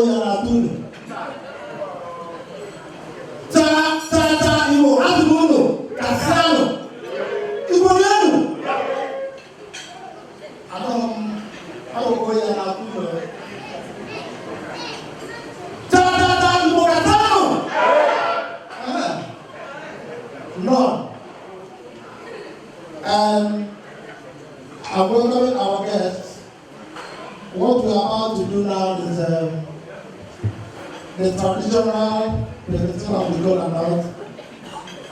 ya na tunu. Ta Igbo azụmụnụ kasianụ. Igbo n'elu. Akwụkwọ ya na tunu. Ta Igbo kasianụ. None. I'm welcoming our guests. What we are about to do now is the traditional presentation of the kola nut,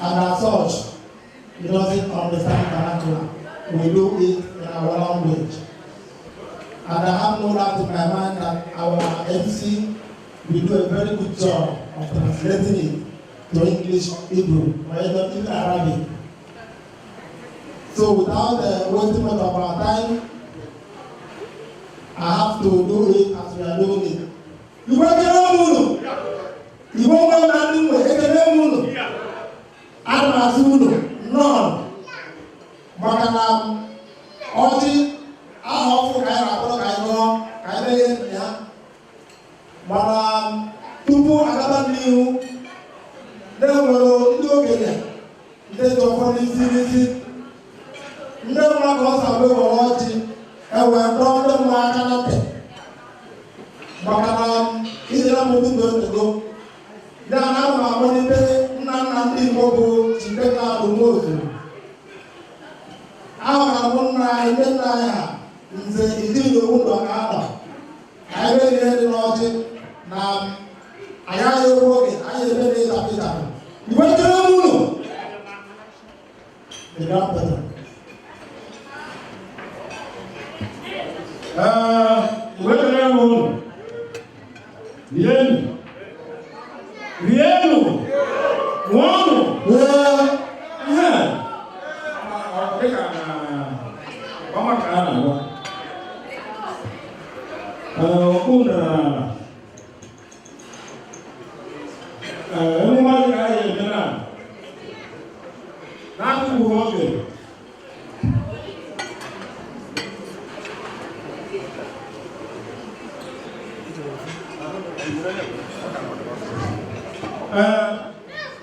and as such, he doesn't understand vernacular. We do it in our language. And I have no doubt in my mind that our MC will do a very good job of translating it to English, Hebrew, or even Arabic. So without wasting much of our time, I have to do it as we are doing it. You want to know Munu? You want to know Munu? Adam Azunu? None. But Oti, I hope I know. But Tupu Agaban Liu, they will do it. They don't want to see it. Never cause a way of watching. And we're problem like an apple. But is it a moving going to go? Then I'm a money pay, none mobile, she take out the move. I'm one night, then I say, is it the wound of Adam? I really had the logic. Now, I have your working, I have the days of it. You went to the moon. The doctor.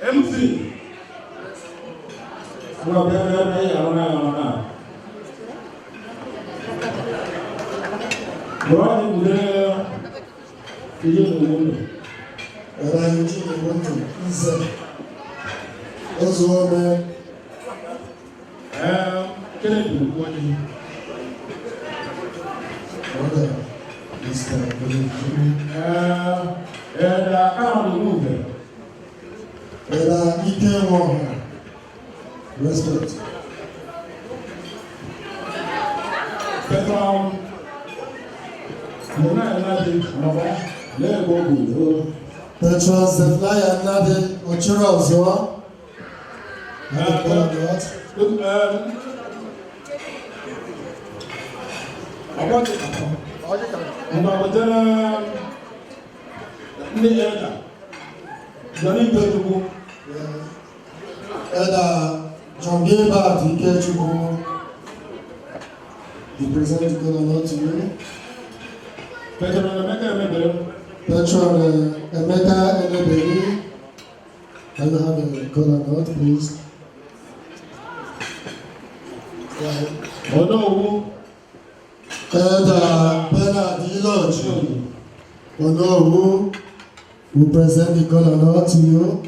MC. Respect. Petros the flyer Nadi Ochura Zoa. John Gilbert, Ikechukwu, the president going on to you. Petron Emeka Enebeli, can you have a color note, please? Onowu, Bernard Iloji, Onowu, we present the color note to you.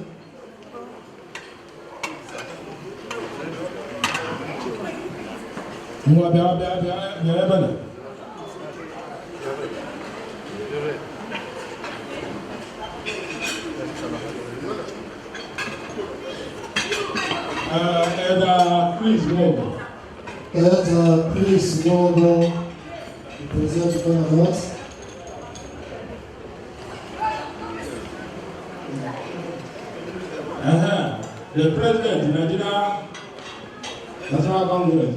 Please move. Please move. Present the us. The president of Nigeria National Congress.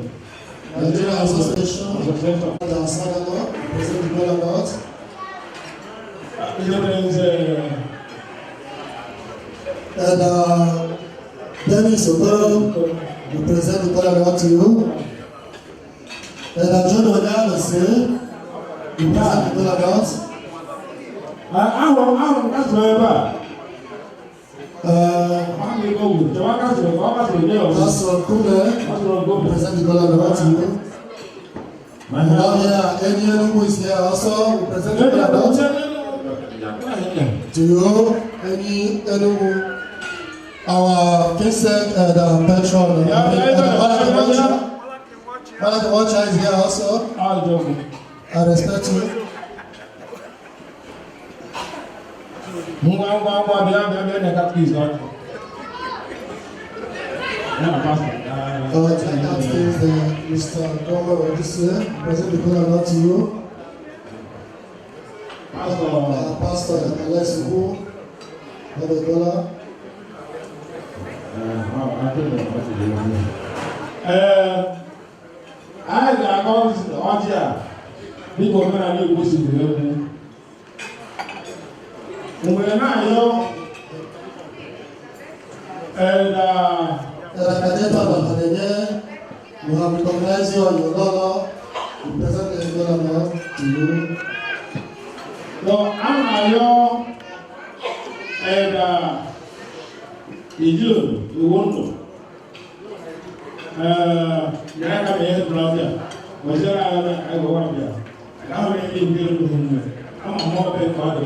Nigeria Association. President Bola Dennis Oboro, we present the Bola to you. John Onyamese, we present the Bola. ahụ kasịrị ebe a. Pastor Kume, present the Gola to you. Now here, any who is here also, we present the Gola to you. Any who, our Vincent and Petron, one of the watcher is here also. I respect you. That is Mr. Domo Odisse, present the Gola to you. Pastor Alex Ubu, the Gola. I got Oja. People when I know what's in the when I know we have recognized you on your honor. We present the honor to you. So I'm your and you want to. I come here to Blogger. Was there I go up there? How many people do you I'm more than for the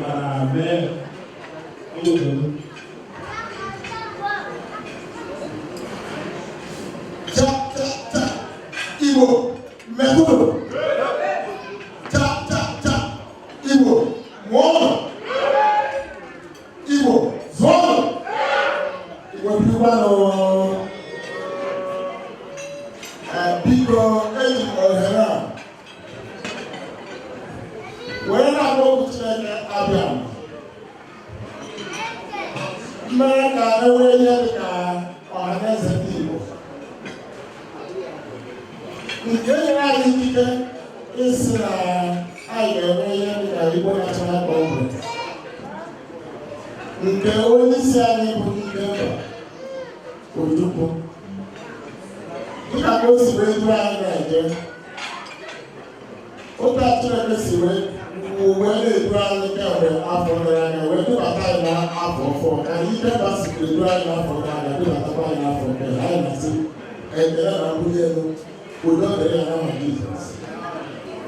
bear. Igbo, Mekuru. Igbo, Mono. Igbo, Zono. Igbo, Pibano. Biko, Eji, Ohera. When I go to check Abiam, America, every year, on a people. Nke is I ga-enwe Igbo National Congress. Nke onye isi anyị bụ Ikemba Ojukwu. Dịka ka o si wee duru anyị na-eje. Otu Chineke si wee na-eduru anyị kemgbe afọ gara aga wee dubata anyị n'afọ ọfọ. Ka Ikemba si eduru anyị n'afọ gara aga dubatakwa anyị n'afọ nke anyị na-asị ekele na mbuli elu. Udo dịrị ya n'aha Jizọs.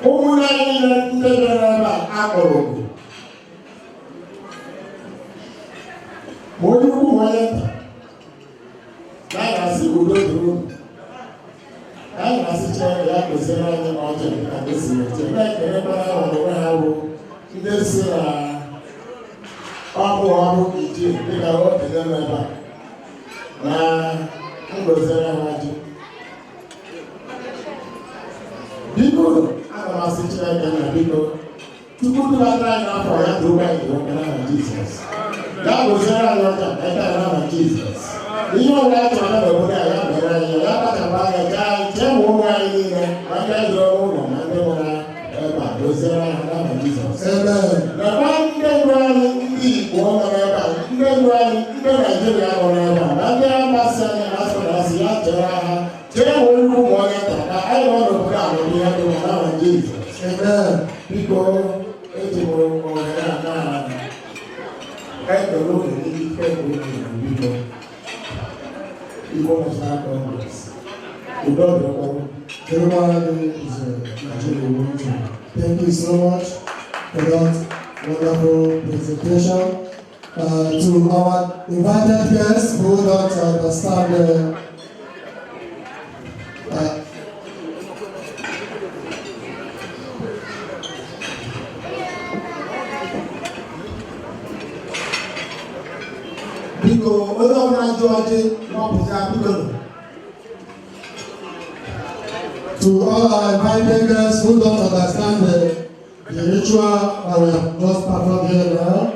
Ụmụnne anyị niile ndị bịara ebe a akpọrọ oku. Ma onye ukwu ma onye nta. Na anyị na-asị udo dịrị unu. Anyị na-asị Chineke ya kụziere anyị na ọjọọ dịka ka esi eche. Na-ekele mara ya onwe ha bụ ndị si na ọrụ iji dịka o dịrị ebe a. Na ngọziere ha ji. Biko, ana m asị Chineke na biko, tupu dubata anyị n'afọ ya dobe anyị n'oge n'aha Jizọs. Ya gọziere anyị ọcha eke n'aha Jizọs. Ihe ọbụla anyị chọrọ n'obodo a ya mere anyị ya kpachapụ anya chee ma ụmụ anyị niile ma ndị anyị zụrụ ụlọ ma ndị nwere ebe a gọziere anyị n'aha Jizọs. Lekwa ndị ndụ anyị ndị Igbo nọ n'ebe a, ndị ndụ anyị ndị Naịjirịa nọ n'ebe a, na ndị agbasi anyị na-asọ na asị ya chere ha. Chere ma onye ukwu ma onye nta ka anyị nọ n'obodo a n'obi ya dị n'aha Jizọs. Biko eji m ohere a na ekele oge n'ike biko Igbo National Congress. Udo dịrị everybody is Nigeria. Thank you so much for that wonderful presentation. To our invited guests who don't understand Biko, to all our invited guests who don't understand the ritual that we have just performed here now,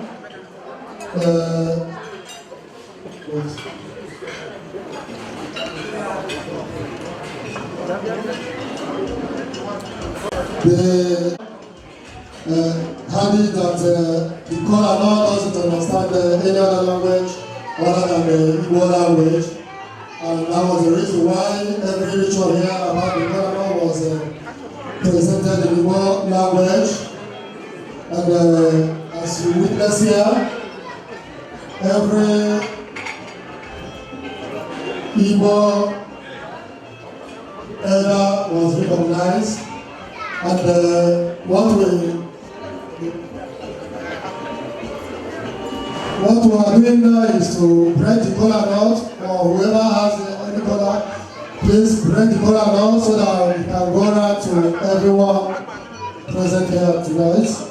they had it that the caller now doesn't understand any other language other than the Igbo language, and that was the reason why every ritual here about the caller was presented in Igbo language. And as As you witness here, every Igbo elder was recognized, and what we are doing now is to break the kola nut, or whoever has any kola, please break the kola nut so that we can go around to everyone present here tonight.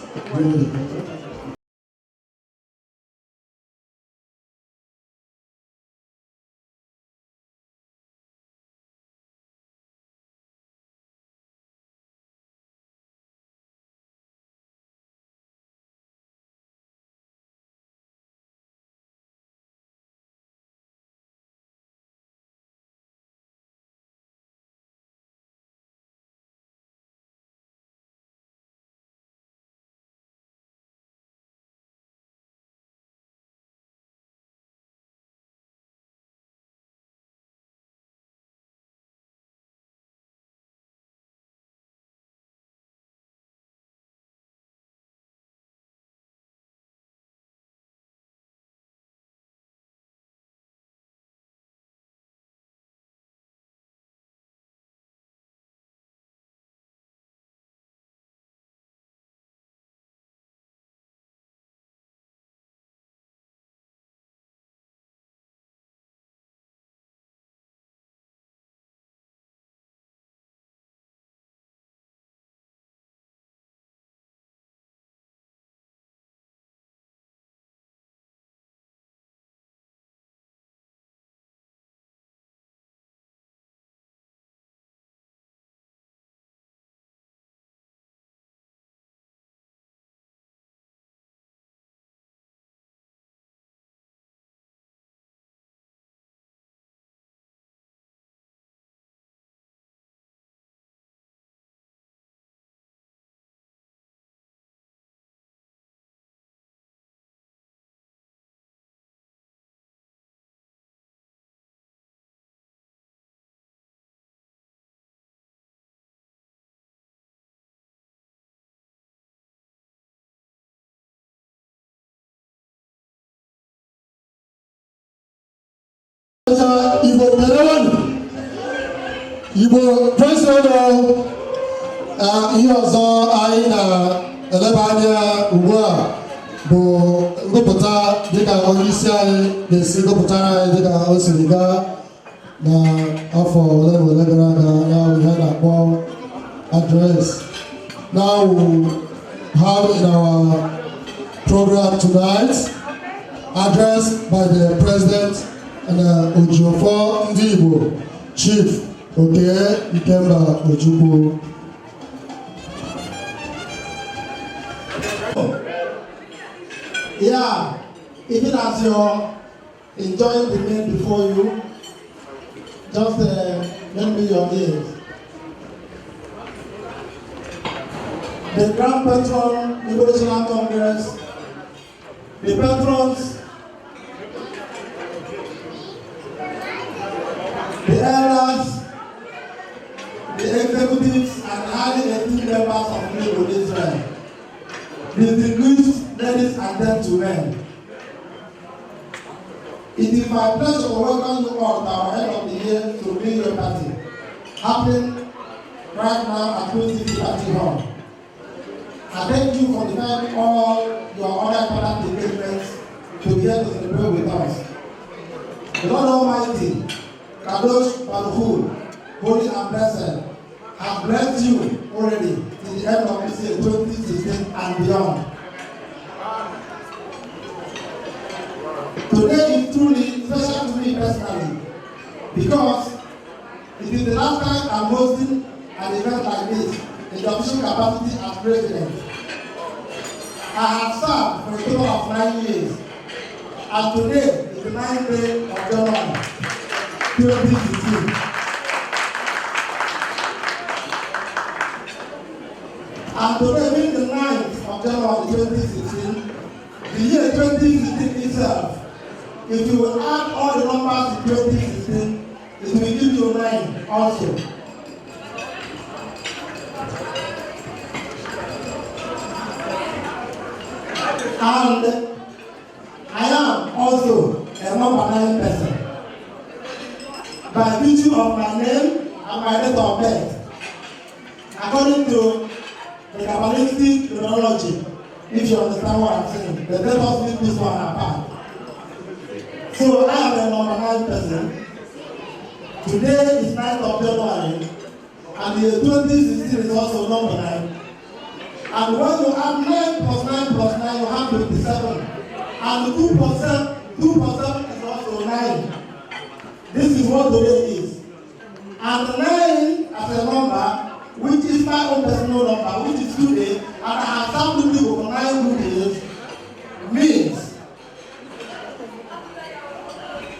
Igbo president ihe ọzọ anyị na-eleba anya ugbu a bụ ngụpụta dịka onye isi anyị ga-esi gụpụtara anyị dịka o siri gaa na afọ ole na ole gara aga ya ihe na-akpọ address. Now we have in our program tonight address by the president and Ojiofo Ndị Igbo Chief Oke Ikemba Ojukwu. Yeah, even as you're enjoying the meal before you, just lend me your ears. The Grand Patron, Igbo National Congress, the patrons, the elders, the executives, and highly esteemed members of Igbo Israel, distinguished ladies and gentlemen, it is my pleasure to welcome you all to our end of the year to New Year party, happening right now at 20 Party Hall. I thank you for denying all your other important engagements to be here to celebrate with us. The Lord Almighty, Kadosh Baruch, holy and blessed, have blessed you already till the end of this year 2016 and beyond. Today is truly special to me personally because it is the last time I'm hosting an event like this in the official capacity as president. I have served for a total of 9 years, and today is the 9th day of January 2016. And today being the 9th of January 2016, the year 2016 itself, if you will add all the numbers in 2016, it will give you 9 also. And I am also a non-binary person. By virtue of my name and my date of birth, according to the Kabbalistic numerology, if you understand what I'm saying, the let us leave this one apart. So I am a non-binary person. Today is 9th of January, and the year 2016 is also non-binary. And when you have 9 plus 9 plus 9, you have 27. And 2 plus 7 is also 9. This is what today is. And 9 as a number, which is my own personal number, which is today, and I have some people for 9 good days, means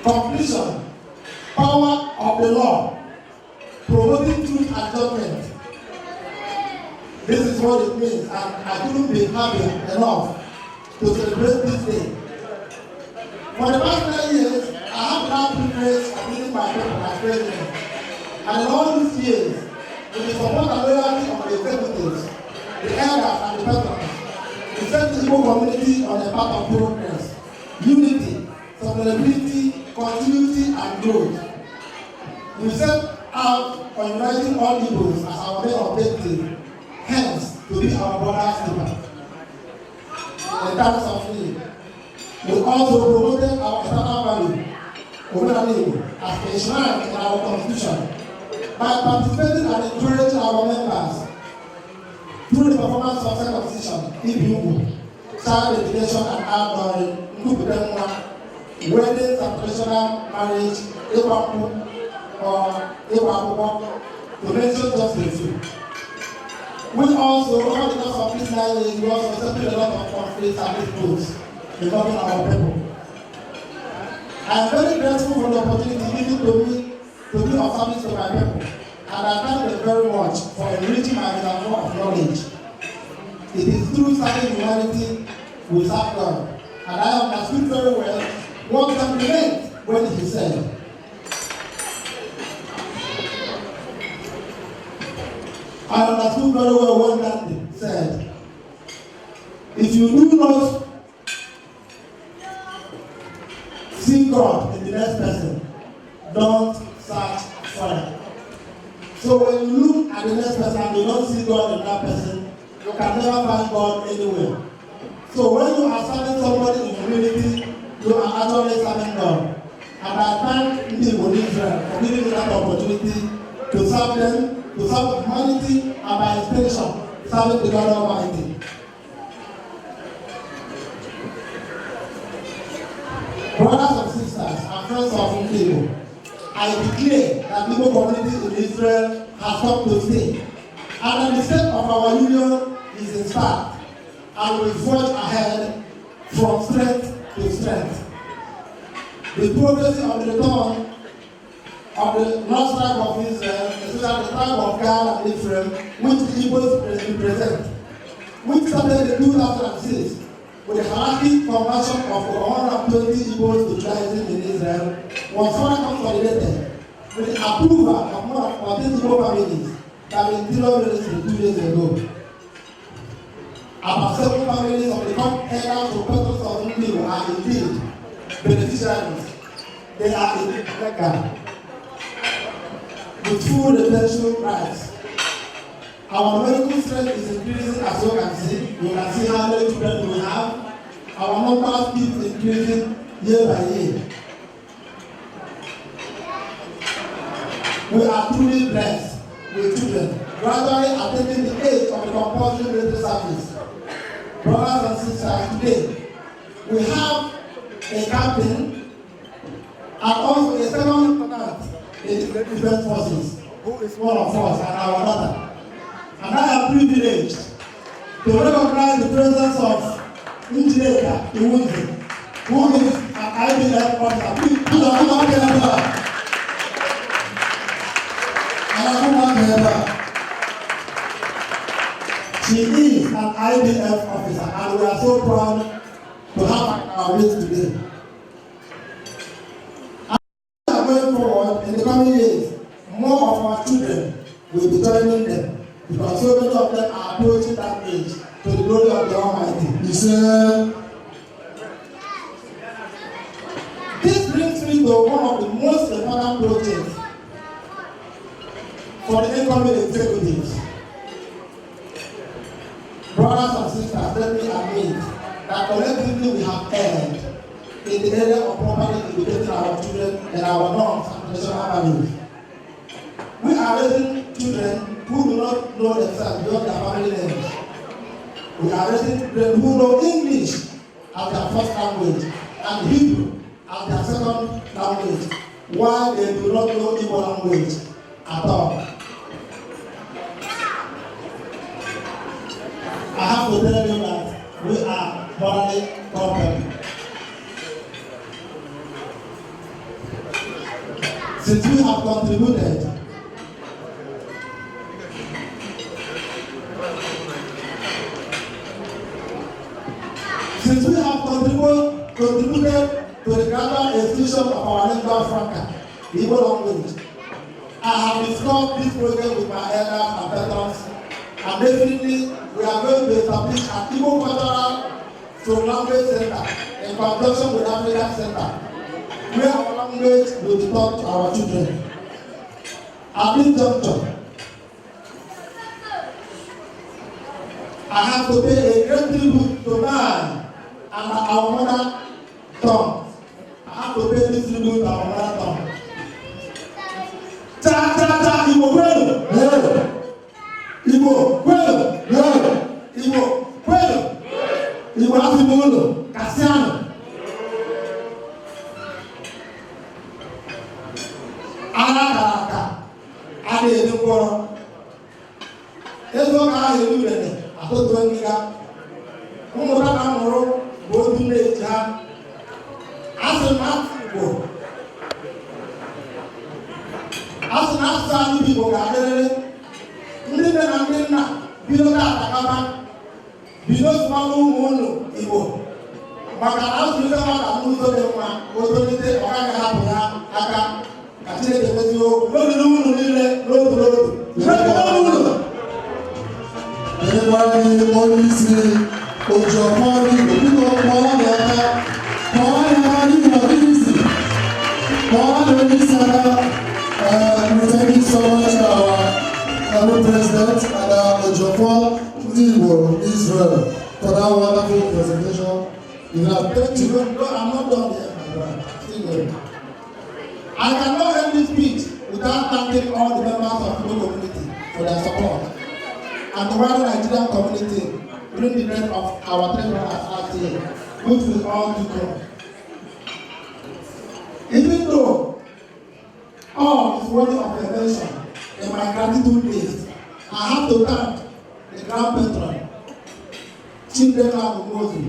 completion, power of the law, promoting truth and judgment. This is what it means, and I couldn't be happy enough to celebrate this day. For the past 9 years, I have now privilege of leading my people as president. And in all these years, with the support and loyalty of the executives, the elders and the veterans, we set the Igbo community on a path of progress, unity, sustainability, continuity, and growth. We set out on uniting all Igbos as our main objective, hence to be our brother's keeper. In terms of need, we also promoted our eternal value, Omenala, as enshrined in our constitution, by participating and encouraging our members through the performance of circumcision, Ibiugu, child education and outdooring, weddings and traditional marriage, Iwapu, or Iwapu, to mention just a few. We also, over the course of these 9 years, we also settled a lot of conflicts and disputes involving our people. I am very grateful for the opportunity given to me to be of service to my people, and I thank them very much for enriching my reservoir of knowledge. It is through serving humanity we serve God, and I understood very well what God meant when He said, I understood very well what Gandhi said. If you do not see God in the next person, don't search for it. So when you look at the next person and you don't see God in that person, you can never find God anywhere. So when you are serving somebody in humility, you are actually serving God. And I thank the Igbo Israel for giving me that opportunity to serve them, to serve humanity, and by extension, serving the God Almighty. Brothers and sisters and friends of Igbo, I declare that the Igbo community in Israel has come to stay, and that the state of our union is intact, and we forge ahead from strength to strength. The prophecy of the return of the North tribe of Israel, especially the tribe of Gad and Ephraim, which the Igbos represent, which started in 2006 with the hierarchic conversion of 120 Igbos to Judaism in Israel, was further consolidated with the approval of more than 14 Igbo families that were interior ministry 2 days ago. About 7 families of the elders of Petros of Igbo are indeed beneficiaries. They are in Rebecca with full retention rights. Our medical strength is increasing, as you can see. You can see how many children we have. Our numbers keep increasing year by year. We are truly blessed with children gradually attaining the age of the compulsory military service. Brothers and sisters, today we have a captain and also a second lieutenant in the defense forces, who is one of us and our daughter. And I am privileged to recognize the presence of Njideka Iwunzi, who is an IBF officer. Please, she is an IBF officer, and we are so proud to have our midst today. And going forward, in the coming years, more of our children will be joining them, because so many of them are approaching that age to the glory of the Almighty. incoming executives, brothers and sisters, let me admit that collectively we have erred in the area of properly educating our children and our norms and traditional values. We are raising children who do not know themselves beyond their family names. We are raising children who know English as their first language and Hebrew as their second language, while they do not know Igbo language at all. I have to tell you that we are morally corrupt. Since we have contributed contributed to the gradual extinction of our lingua franca, the Igbo language, I have discussed this project with my elders and veterans, and definitely we are going to establish an Igbo cultural language center in conjunction with African Center, where our language will be taught to our children. At this juncture, I have to pay a great tribute to man and our mother tongue. I have to pay this tribute to our mother tongue. Cha cha cha, Igbo kwenu. Igbo kwenu. Igbo kwenu. Igbo afimolo. Kasiano. Ara karaka. Ada elu kworo. Ezo ka elu rene. Atoto ngiga. Ụmụta ka mụrụ bụ otu na-eji ha. Asị na Igbo. Asị na asụsụ anyị bụ Igbo ga-adịrịrị. Ndị nne na ndị nna bido ga-atakaba. Bido sụmanụ ụmụ ụlọ Igbo. Maka na asụsụ ndị nwata n'ụzọ dị mma, otolite ọ gaghị hapụ ya aka. Ka Chineke mezi okwu. N'oge ụlọ niile n'otu n'otu. Onye isi ojú ọmọ ní ìgbòkútó ọmọ ọlọ́dẹ̀ẹ́ká ọmọ ọlọ́dẹ̀ẹ́ká ní ìgbòkútó ọmọ ọlọ́dẹ̀ẹ́ká we thank you so much to our president and Ojofo Igbo Israel for that wonderful presentation. Thank you. No, I'm not done yet, my brother. Still going. I cannot end this speech without thanking all the members of the community for their support and the wider Nigerian community during the death of our three brothers last year, which we all took on. Even though all is worthy of mention in my gratitude list, I have to thank the Grand Patron, Chief Deka Umozu,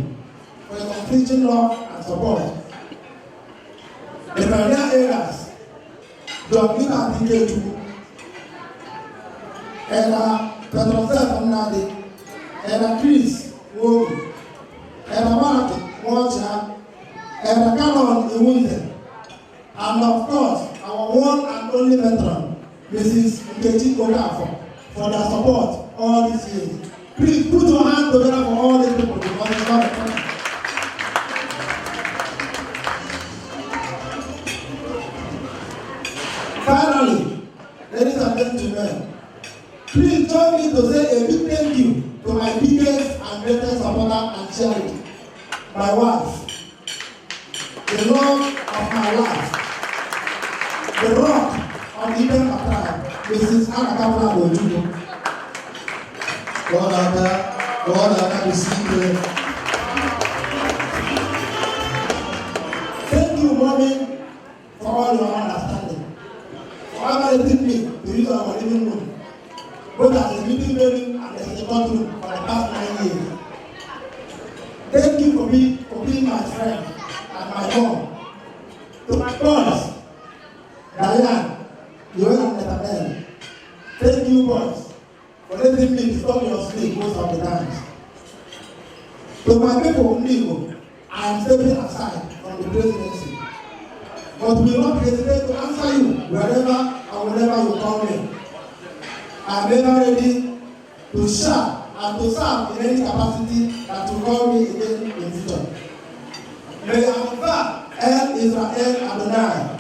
for his unflinching love and support. The pioneer areas, John Peter Dikeju, and Patron Seth Nnadi, and Chris Wogu, and Mark Mocha, and Canon Iwunde, and of course, our one and only veteran, Mrs. Nkechi Okafor, for their support all these years. Please put your hands together for all these people because it's not a problem. Finally, ladies and gentlemen, please join me to say a big thank you to my biggest and greatest supporter and charity, my wife, the love of my life, the rock of Eden Akrai, Mrs. Anakabla Ojudo. God have received it. Thank you, Mommy, for all your understanding. For letting me to use our living room, both as a meeting building and as a courtroom for the past 9 years. Thank you for being my friend and my mom. To my boys, Diane, Joel and Netabel, thank you boys for letting me disturb your sleep most of the times. To my people in Igbo, I am stepping aside from the presidency, but will not hesitate to answer you wherever and whenever you call me. I am ever ready to serve and to serve in any capacity that will call me again in future. May Allah El Israel Adonai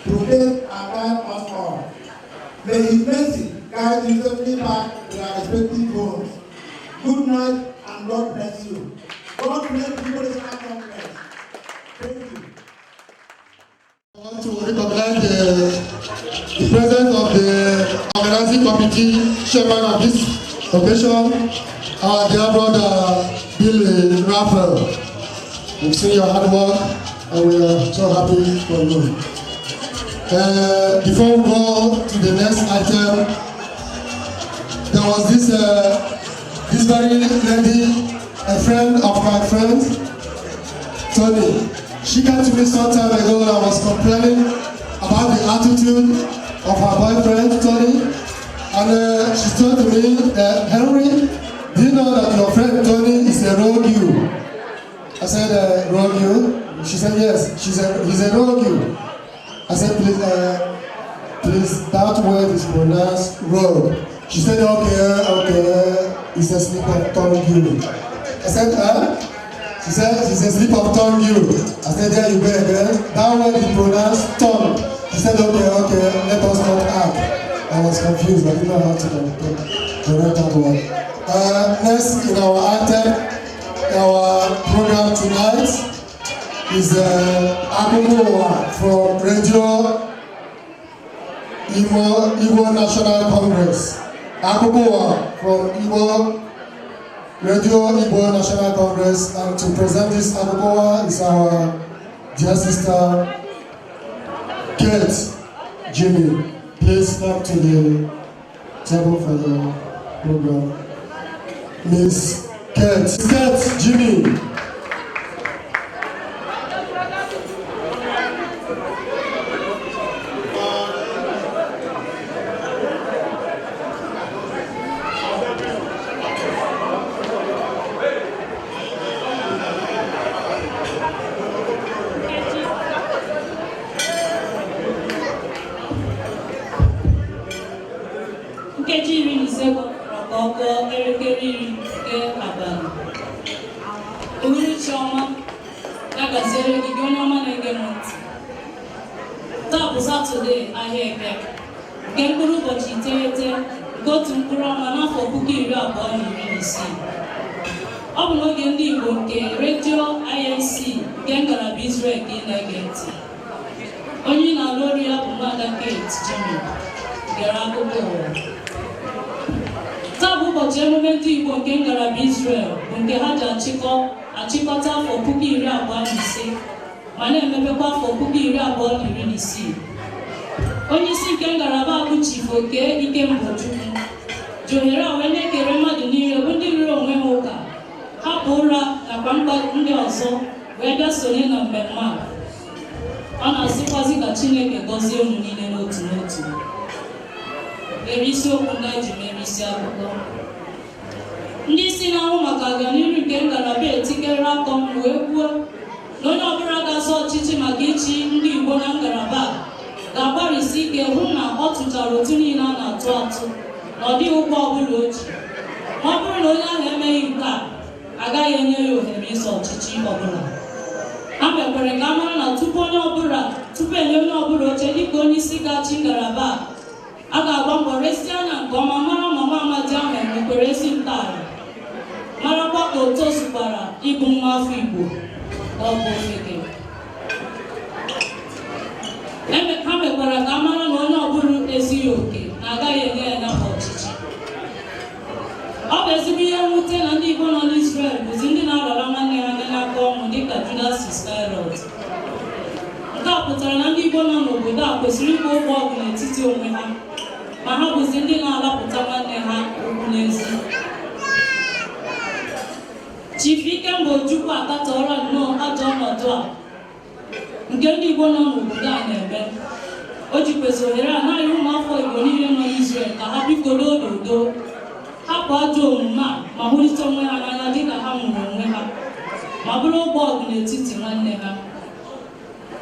protect and guide us all. May His mercy guide Guys, you safely back to our respective homes. Good night and God bless you. God bless the people of our conference. Thank you. I want to recognize the president of the organizing committee, chairman of this occasion, our dear brother Billy Raphael. We've seen your hard work and we are so happy for you. Before we go to the next item, there was this very lady, a friend of my friend, Tony. She came to me some time ago and was complaining about the attitude of her boyfriend, Tony. And she told me, Henry, do you know that your friend Tony is a rogue you? I said, rogue you? She said, yes, he's a rogue you. I said, please, that word is pronounced rogue. She said, okay, it's a slip of tongue you. I said, She said, she's a slip of tongue you. I said, there you go again. That word is pronounced tongue. She said, okay, let us not act. I was confused, I didn't know how to correct that word. Next in our item, our program tonight is Akumowa from Radio Igbo National Congress. Akumowa from Radio Igbo National Congress, and to present this Akumowa is our dear sister Kate Jimmy. Please come to the table for the program. Miss Kate Jimmy. Saturday ahịa eke nke mkpụrụ ụbọchị 9 gotu mkpụrụ ọnwa n'afọ 2026. Ọ bụ n'oge ndị Igbo nke redio INC nke ngalaba Israel ka ị na-ege ntị. Onye na-alụ ọrụ ya bụ Mada Kate Jimmy gere akụkọ ụwa. Taa bụ ụbọchị emume ndị Igbo nke ngalaba Israel bụ nke ha ji achịkọta afọ 2025 ma na-emepekwa afọ 2026. Onye isi nke ngalaba bụ Chief Oke Ikembochukwu ji ohere a wee na-ekere mmadụ niile bụ ndị rụrụ onwe ha ụka hapụ ụra nakwa mkpa ndị ọzọ wee bịa sonye na mmemme a. Ọ na-asịkwazi ka Chineke gọzie unu niile n'otu n'otu. Ere isiokwu ndị anyị ji mere isi akụkọ. Ndị isi na-ahụ maka ọganihu nke ngalaba etikere aka ọnụ wee kwuo na onye ọbụla ga-azọ ọchịchị maka ịchị ndị Igbo na ngalaba a ga-agbarịsi ike hụ na ọ tụchara otu niile a na-atụ atụ na ọ dịghị ụgwọ ọbụla o ji. Ma ọ bụrụ na onye ahụ emeghị nke a, agaghị enye ya ohere ịzọ ọchịchị ọbụla. Ha mekwere ka a mara na tupu enye onye ọbụla oche dịka onye isi ga-achị ngalaba a ga-agba mbọ resi anya nke ọma mara mama amadi ahụ enwekwara ezi ntọala, marakwa ka o tozukwara ịbụ nwa afọ Igbo ka ọ bụ ofeke. Ha mekwara ka a mara na onye ọbụla ezighị oke na agaghị enye ya n'afọ ọchịchị. Ọ bụ ezigbo ihe mwute na ndị Igbo nọ n'Israel bụzi ndị na-arara nwanne ha n'aka ọnwụ dịka Judas Iscariot. Nke a pụtara na ndị Igbo nọ n'obodo a kwesịrị ịkwụ ụgwọ ọgwụ n'etiti onwe ha, ma ha bụzi ndị na-alapụta nwanne ha okwu n'ezi. Chief Ikembochukwu akatọọla nnọọ ajọ ọnọdụ a nke ndị Igbo nọ n'obodo a na-eme. O jikwezi ohere a naghị ụmụafọ Igbo niile nọ n'Israel ka ha bikọrọ ododo, hapụ ajọ omume a ma hụrịta onwe ha n'anya dịka ha nwụrụ onwe ha, ma bụrụ ụgbọ ọgụ n'etiti nwanne ha.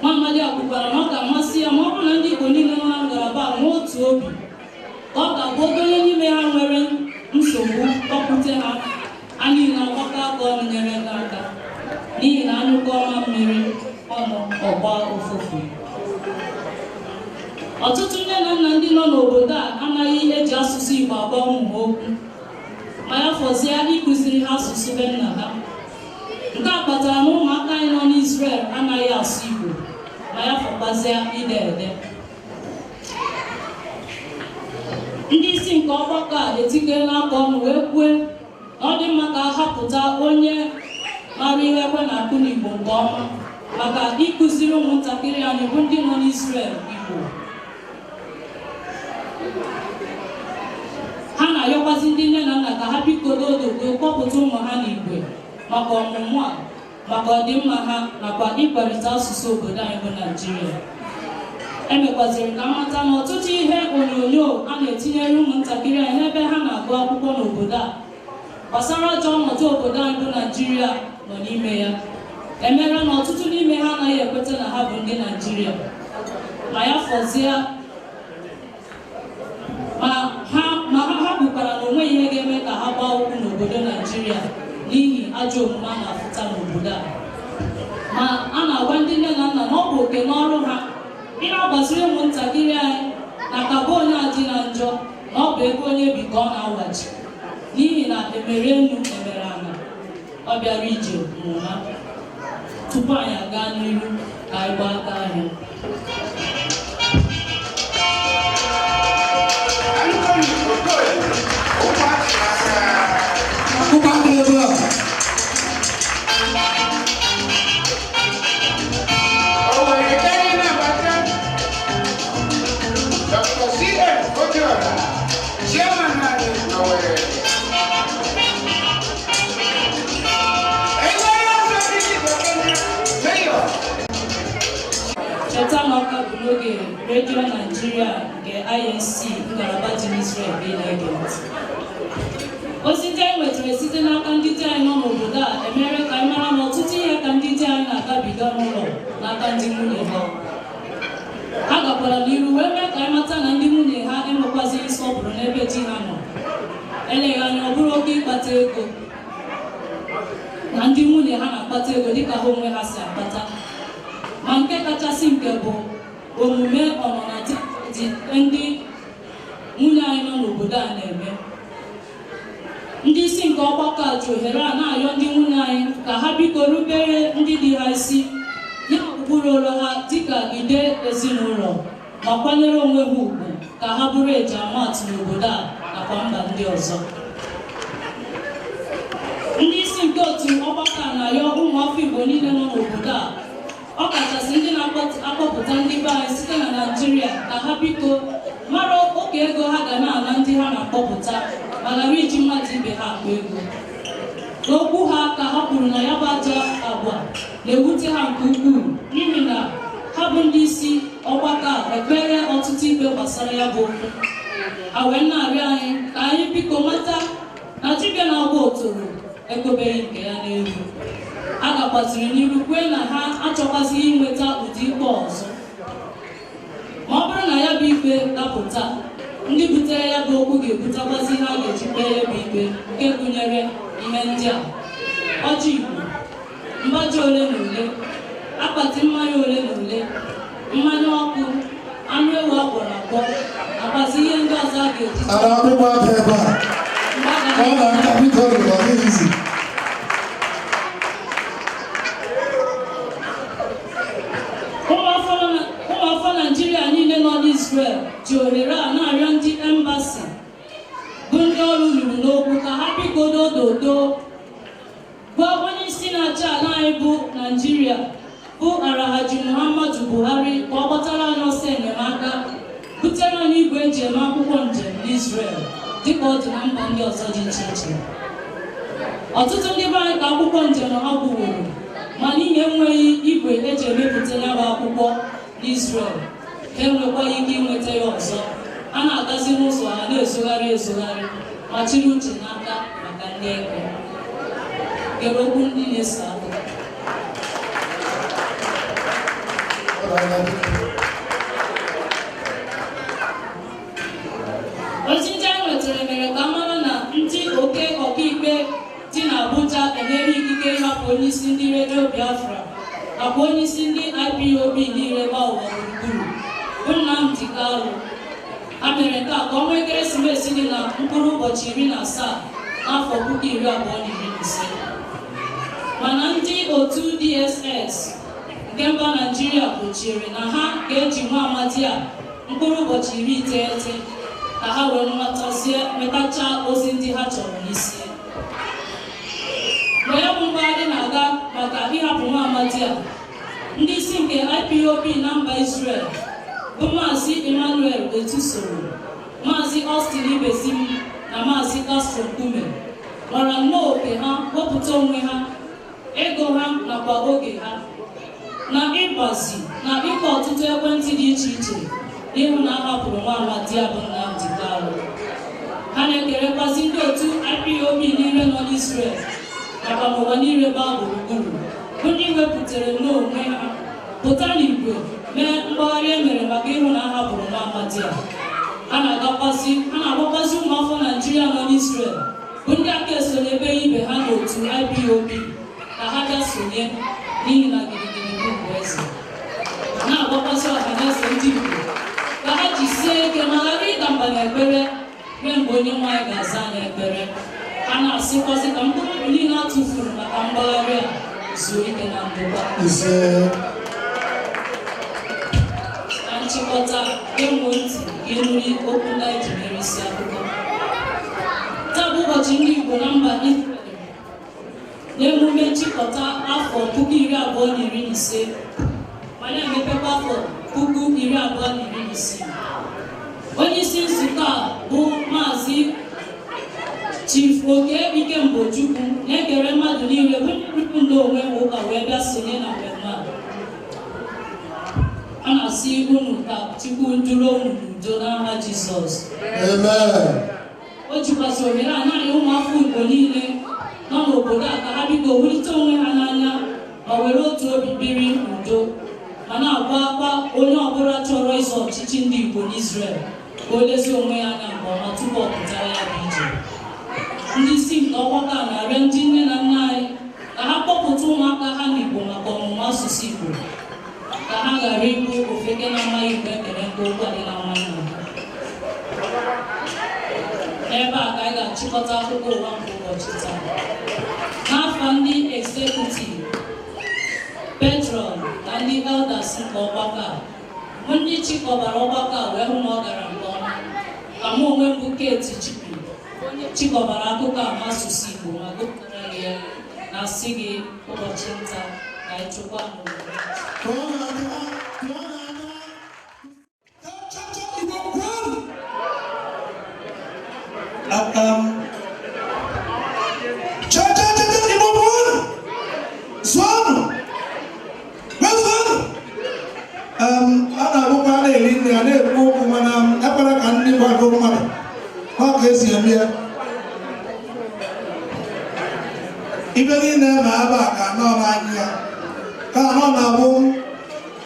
Nwa amadi a kwukwara na ọ ga-amasị ya ma ọ bụrụ na ndị Igbo niile nọ na ngalaba a nwee otu obi, ka ọ ga-abụ onye n'ime ha nwere nsogbu kpọpụta ha, a niile agbakọ aka ọnụ nyere ha aka, n'ihi na anyụkọ ọma mmiri ọnụ ọgba ụfụfụ. Ọtụtụ nne na nna ndị nọ n'obodo a anaghị eji asụsụ Igbo agwa ụmụ ha okwu, ma ya fọzie ịkụziri ha asụsụ be nna ha. Nke a kpatara na ụmụaka anyị nọ n'Israel anaghị asụ Igbo, ma ya fọkwazịa ide ede. Ndị isi nke ọgbakọ a etikela aka ọnụ wee kwue na ọ dị mma ka a hapụta onye mara ihe ekwe na-akụ n'Igbo nke ọma maka ịkụziri ụmụntakịrị anyị bụ ndị nọ n'Israel Igbo. Ha na-ayọkwazi ndị nne na nna ka ha bikodo odogo kpọpụta ụmụ ha n'Igwe maka ọmụmụ a, maka ọdịmma ha nakwa ịkparịta asụsụ obodo anyị bụ Naịjirịa. Emekwaziri ka mmata na ọtụtụ ihe onyonyo a na-etinyere ụmụntakịrị anyị n'ebe ha na-agụ akwụkwọ n'obodo a gbasara ajọ ọnọdụ obodo anyị bụ Naịjirịa nọ n'ime ya emere na ọtụtụ n'ime ha anaghị ekweta na ha bụ ndị Naịjirịa, ma ya fọzie ma ha kwukwara na onweghị ihe ga-eme ka ha gbaa ụkwụ n'obodo Naịjirịa n'ihi ajọ omume a na-afụta n'obodo a. Ma a na-agwa ndị nne na nna na ọ bụ oke n'ọrụ ha ị na-agbaziri ụmụntakịrị anyị na kaba onye adị na njọ na ọ bụ ebe onye bi ka ọ na-awaji, n'ihi na emere enu emere ala, ọ bịara ije mụma. Tupu anyị aga n'ihu ka anyị gbaa aka ahịa. Cheta na ọka bụ n'oge redio Naịjirịa nke INC ngalaba dị n'Israel bụ na-ege ntị. Ozi ndị anyị nwetara site n'aka ndị di anyị nọ n'obodo a emere ka anyị mara na ọtụtụ ihe ka ndị di anyị na-agabiga n'ụlọ n'aka ndị nwunye ha. Ha gakwara n'iru wee mee ka anyị mata na ndị nwunye ha enwekwazighị nsọpụrụ n'ebe di ha nọ. Eleghị anya ọ bụrụ oge ịkpata ego na ndị nwunye ha na-akpata ego dịka ha onwe ha si akpata. Ma nke kachasị nke bụ omume ọnụna dị ndị nwunye anyị nọ n'obodo a na-eme. Ndị isi nke ọgbakọ a ji ohere a na-ayọ ndị nwunye anyị ka ha biko rubere ndị di ha isi nye ụkpụrụ ụlọ ha dịka ide ezinụlọ ma kwanyere onwe ha ugwu ka ha bụrụ ejiamatụ n'obodo a nakwa mba ndị ọzọ. Ndị isi nke otu ọgbakọ a na-ayọ ụmụafọ Igbo niile nọ n'obodo a, ọ kachasị ndị na-akpọpụta ndị be anyị site na Naịjirịa, ka ha biko mara oke ego ha ga na-ana ndị ha na-akpọpụta ma ghara iji mmadụ ibe ha akpa ego. N'okwu ha ka ha kwuru na ya bụ ajọ agwa na-ewute ha nke ukwuu n'ihi na ha bụ ndị isi ọgbakọ a ekpere ọtụtụ ikpe gbasara ya bụ okwu. Ha wee na-arịọ anyị ka anyị biko mata na dibịa na-agba otoro ekobeghị nke ya n'elu. A gakwaziri n'iru kwee na ha achọkwazịghị inweta ụdị ikpe ọzọ. Ma ọ bụrụ na ya bụ ikpe dapụta, ndị butere ya bụ okwu ga-ebutekwazi ihe a ga-eji kpee ya bụ ikpe, nke gụnyere ihe ndị a: ọjị Igbo, mgbaji ole na ole, akpati mmanya ole na ole, mmanya ọkụ, anụ ewu agwọrọ agwọ, nakwazi ihe ndị ọzọ a ga-eji ụmụafọ Naịjirịa niile nọ n'Israel ji ohere a na-arịọ ndị embasi bụ ndị ọrụ lụrụ n'okwu ka ha bikodo ododo gwa onye isi na-achị ala anyị bụ Naịjirịa bụ Alhaji Muhammadu Buhari ka ọ kpọtara anyị ọsọ enyemaka, butere anyị igwe eji eme akwụkwọ njem n'Israel dịka ọ dị na mba ndị ọzọ dị iche iche. Ọtụtụ ndị be anyị ka akwụkwọ njem ha gwuworo, ma n'ihi enweghị igwe eji emepụta ya bụ akwụkwọ n'Israel, ha enwekwaghị ike inweta ya ọzọ. A na-agazi n'ụzọ ha na-ezogharị ma chiri uche n'aka maka ndị eke. Gere okwu ndị na-eso akụkọ. Ozi ndị anyị nwetara mere ka mara na ndị oke ọkaikpe dị n'Abuja enyere ikike ịhapụ onyeisi ndị redio Biafra nakwa onyeisi ndị IPOB niile gba ụwa gburugburu bụ Nnamdi Kanu. Ha mere nke a ka ọnwa ekeresimesi dị na mkpụrụ ụbọchị 17 n'afọ 2015. Mana ndị otu DSS nke mba Naịjirịa gbochiere na ha ga-eji nwa amadi a mkpụrụ ụbọchị 19 ka ha wee metacha ozi ndị ha chọrọ n'isi. Mgbe ya bụ mgbagharị na-aga maka ịhapụ nwa amadi a, ndị isi nke IPOB na mba Israel bụ Maazị Emmanuel Etusoro, Maazị Austin Ibezim na Maazị Castro Nkume gbara nnọọ oke ha wepụta onwe ha, ego ha nakwa oge ha na ịgbazi na ịkọ ọtụtụ ekwentị dị iche iche n'ihu na ahapụrụ nwa amadi a bụ Nnamdi Kanu. Ha na-ekerekwazi ndị otu IPOB niile nọ n'Israel nakwa n'ụwa niile gbaa gburugburu bụ ndị wepụtara n'onwe ha pụta n'igwe mee mgbagharị e mere maka ịhụ na ahapụrụ nwa amadi a. Ha na-agbakwazi ụmụafọ Naịjirịa nọ n'Israel bụ ndị aka eso n'ebe ibe ha n'otu IPOB ka ha bịa sonye n'ihi na gidigidi bụ eze. Na-agbakwasị ọhaneze ndị Igbo ka ha jisie ike ma ghara ịda mba n'ekpere ruo mgbe onye nwaanyị ga-aza n'ekpere. Ha na-asịkwasị ka mkpụrụ niile a tụfuru maka mgbagharị a zuo ike na ndokwa. Na nchịkọta, enwe ntị ịnụrụ okwu ndị anyị ji mere isi akụkọ. Taa bụ ụbọchị ndị Igbo na mba Israel n'emume nchịkọta afọ 2015 ma na-emepekwa afọ 2016. Onye isi nzukọ a bụ Maazị Chief Oke Ikembochukwu na-ekere mmadụ niile bụ ndị n'onwe ha ụka wee bịa sonye na mmemme a. A na-asị unu ka Chukwu duru unu n'udo n'aha Jizọs. Amen. O jikwasị ohere a naanị ụmụafọ Igbo niile nọ n'obodo a ka ha bido wulite onwe ha n'anya ma were otu obi biri n'udo ma na-agwa akwa onye ọbụla chọrọ ịzọ ọchịchị ndị Igbo n'Israel ka o lezi onwe ya anya nke ọma tupu ọ pụtara ya bụ ije. Ndị isi nke ọgbakọ a na-arịọ ndị nne na nna anyị ka ha kpọpụta ụmụaka ha n'Igbo maka ọmụmụ asụsụ Igbo ka ha ghara ịbụ ofeke na-amaghị mgbe ekere nke okwu adịla nwanne ha. Ebe a ka anyị ga-achịkọta akụkọ ụwa nke ụbọchị taa. N'afọ ndị executive, patron na ndị elders nke ọgbakọ a, bụ ndị chịkọbara ọgbakọ a wee hụ na ọ gara nke ọma, ka mụ onwe m bụ Kate Chipi onye chịkọbara akụkọ a n'asụsụ Igbo ma gụpụtara gị ya na asị gị ụbọchị nta ka anyị chụkwa n'obodo. ibe niile ma aba ka nọ n'anya ka nọ na-abụ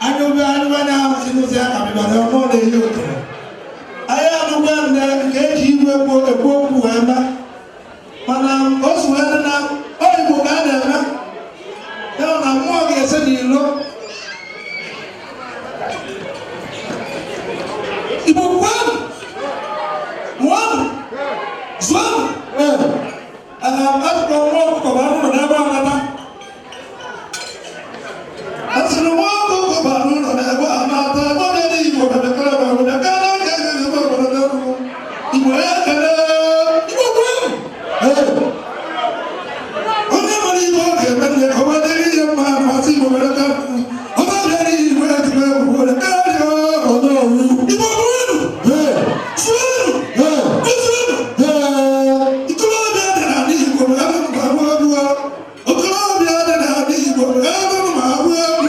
anyụbe anyụbanya ahụ si n'ụzọ ya ka bịbara ọnụ na-eyi otu anyị anụgbe nne nke eji igwe ekwu okwu wee mee mana o si wee dị na oyibo ka a na-eme ya na mmụọ ga-ese n'ilo Igbo kwanu mụọnụ zụọnụ atụkọ nwa ọkụkọ bụ anụrụ n'ebe anata asịrị nwa ọkụkọ bụ anụrụ n'ebe anata ebe ọ dị Igbo bebekara bụ obodo kara oge ga-ebe obodo n'erugo Igbo ya kere Igbo kwanu onye nwere Igbo ọ ga-eme nne ka ọ dịrị ihe mma masị Igbo mere ka ọ dịrị Igbo ya tụrụ egwu obodo karịa ọdọọrụ Igbo kwanu zụọnụ okorobịa dị n'ala Igbo ebe ma abụ egwu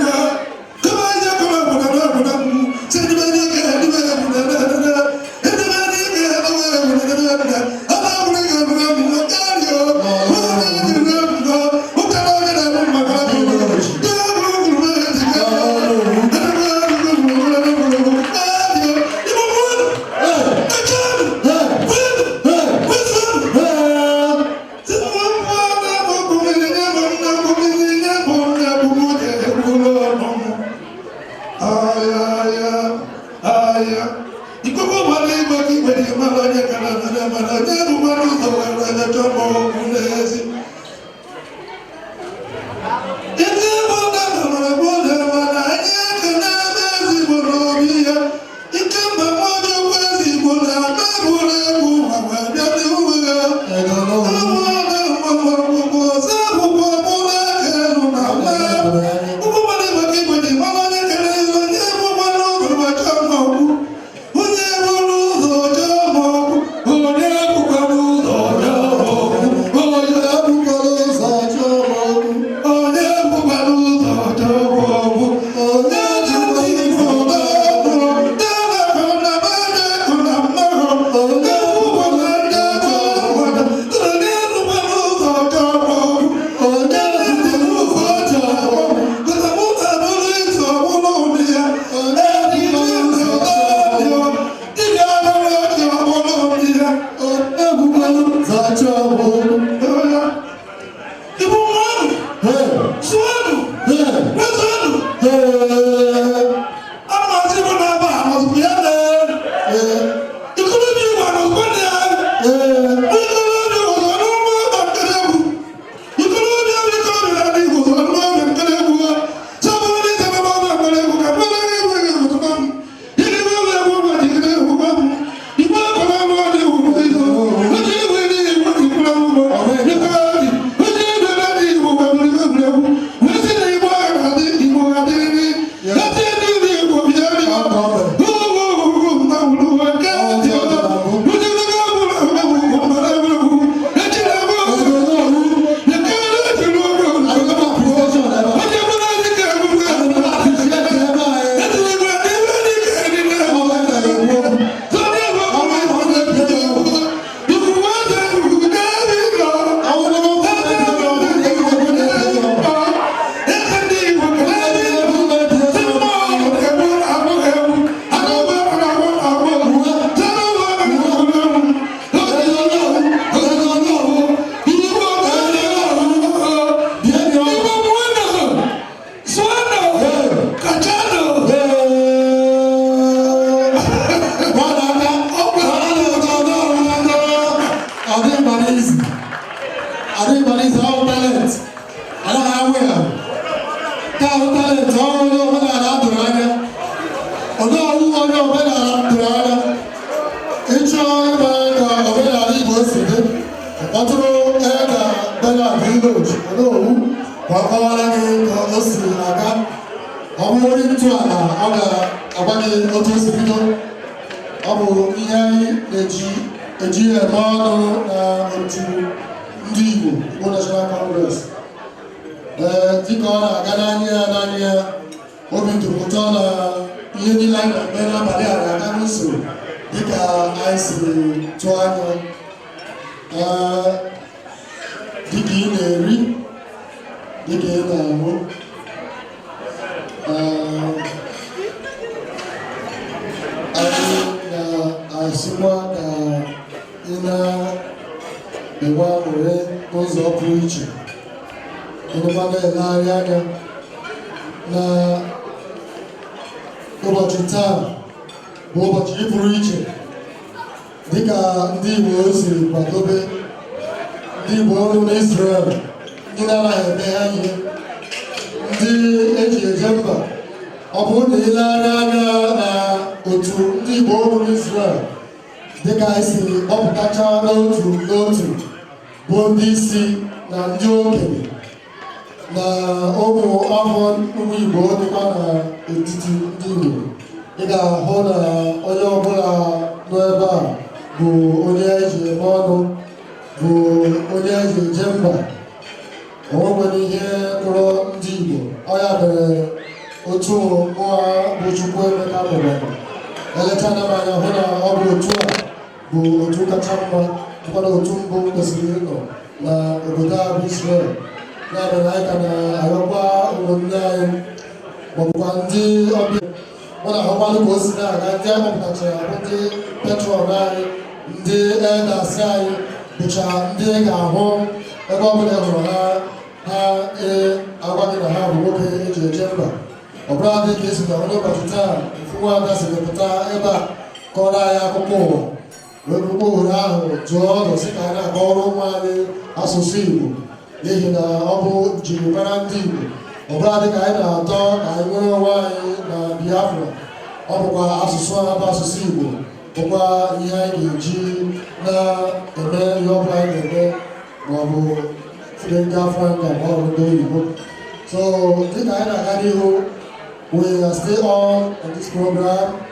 we are still on this program,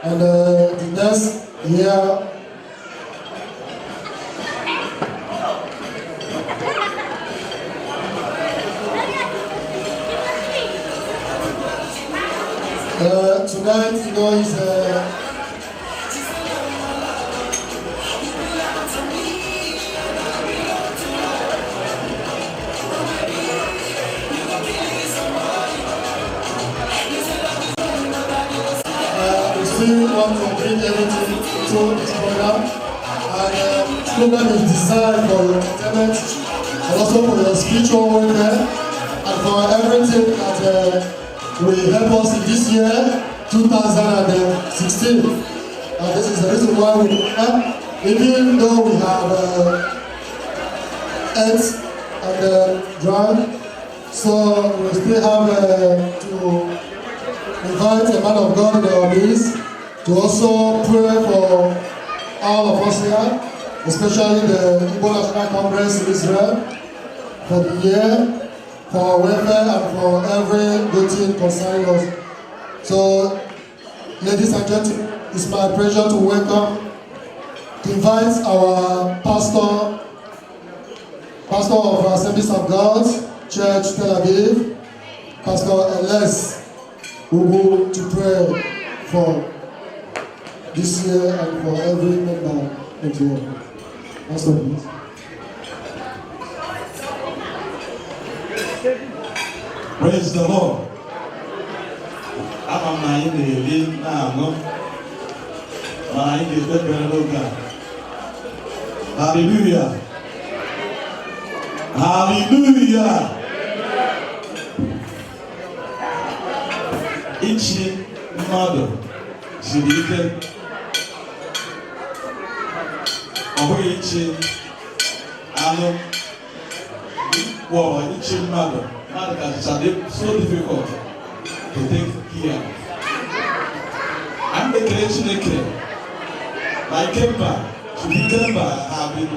and the next year. Tonight, you know, is we still want to bring everything to this program, and this program is designed for your entertainment and also for your spiritual welfare and for everything that will help us in this year, 2016. And this is the reason why we even though we have earth and ground, so we still have to invite a man of God in our midst to also pray for all of us here, especially the Igbo National Congress in Israel, for the year, for our welfare, and for every good thing concerning us. So, ladies and gentlemen, it's my pleasure to welcome, to invite our pastor of Assemblies of God, Church Tel Aviv, Pastor Elias Ugu, to pray for this year and for every member of the world. Pastor, please. Praise the Lord. I'm not in the living now. I'm in the Hallelujah. Hallelujah. Each mother should be each mother is so difficult to take care. I'm the creation my Kemba, have been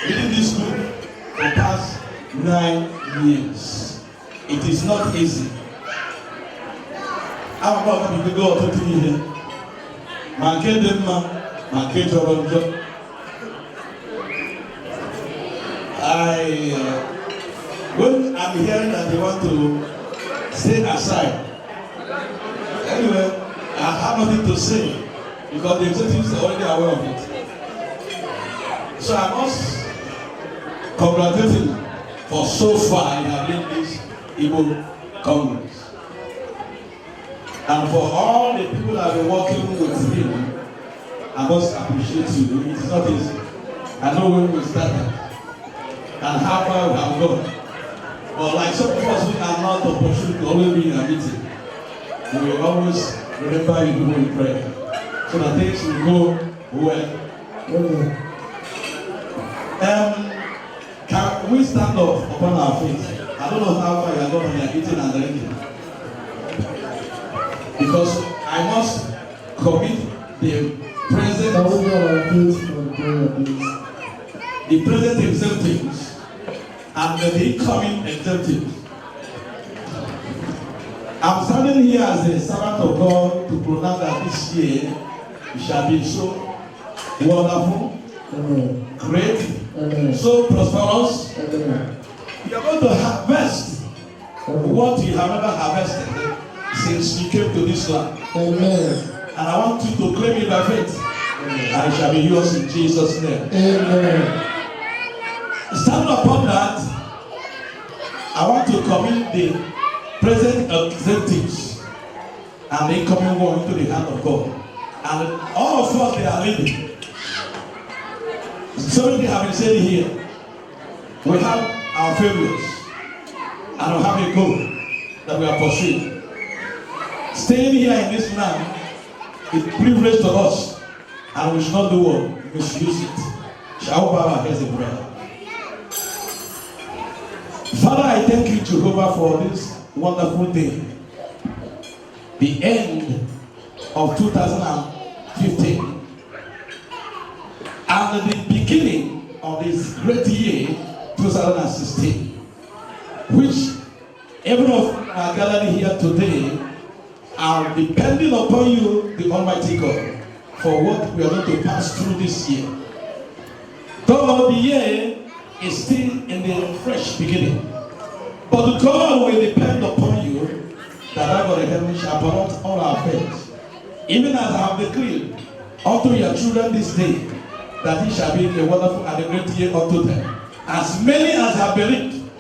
reading this book for the past 9 years. It is not easy. I'm about to go to here. My Kedema, my Kedra. When I'm hearing that they want to stay aside, anyway, I have nothing to say because the executives are already aware of it. So I must congratulate him for so far he has led this Igbo Congress. And for all the people that have been working with him, I must appreciate you. It's not easy. I know when we started and how far we have gone. But like some of us who are not opportunity to always be in a meeting, we will always remember you when we pray, so that things will go well. Can we stand up upon our feet? I don't know how far you are going when you are eating and drinking. Because I must commit the present executives and the incoming executives. I'm standing here as a servant of God to pronounce that this year it shall be so wonderful, great, so prosperous. You are going to harvest what you have never harvested since you came to this land. And I want you to claim it by faith. And it shall be yours in Jesus' name. Standing upon that, I want to commit the present executives and the incoming one into the hand of God. And all of us, they are leading. So many have been saying here, we have our failures and we have a goal that we are pursuing. Staying here in this land is a privilege to us, and we should not do what? Misuse it. Shall we bow our heads in prayer? Father, I thank you, Jehovah, for this wonderful day. The end of 2015 and the beginning of this great year, 2016, which every of us are gathered here today are depending upon you, the Almighty God, for what we are going to pass through this year. Though the year is still in the fresh beginning, but God will depend upon you that our God in heaven shall promote all our affairs, even as I have decreed unto your children this day, that it shall be a wonderful and a great year unto them. As many as have believed,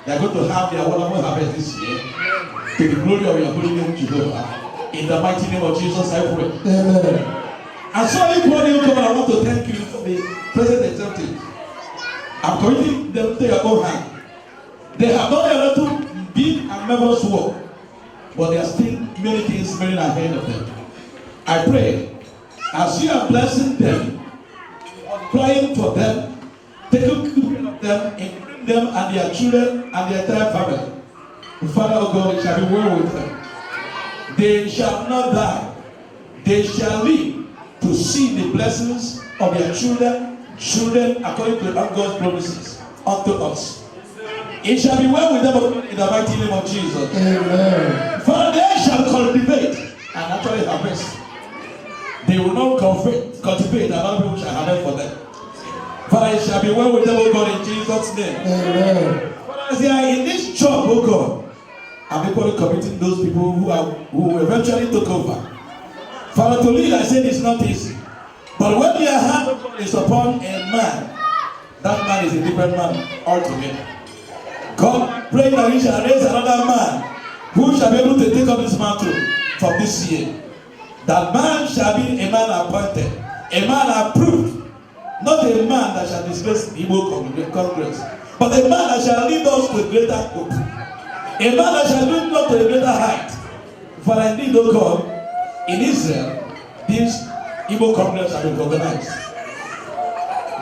they are going to have their wonderful harvest this year, to the glory of your holy name, Jehovah. In the mighty name of Jesus, I pray. Amen. And so, equally, I want to thank you for the present executive. I'm committing them to your own hand. They have done a little big and marvelous work. but there are still many things remaining ahead of them. I pray, as you are blessing them, praying for them, taking good care of them, including them and their children and their entire family. Father, oh God, it shall be well with them. They shall not die. They shall live to see the blessings of their children according to God's promises unto us. It shall be well with them in the mighty name of Jesus. Amen. For they shall cultivate and actually harvest. They will not cultivate, and other people shall harvest for them. For it shall be well with them, O God, in Jesus' name. Amen. For as they are in this job, O God, I'm equally committing those people who eventually took over. Father, to lead, I said it's not easy. But when your hand is upon a man, that man is a different man altogether. God, I pray that he shall raise another man who shall be able to take up this mantle from this year. That man shall be a man appointed, a man approved, not a man that shall disgrace the Igbo Congress, but a man that shall lead us to a greater hope, a man that shall lead us to a greater height. For indeed, O God, in Israel, this Igbo Congress shall be organized.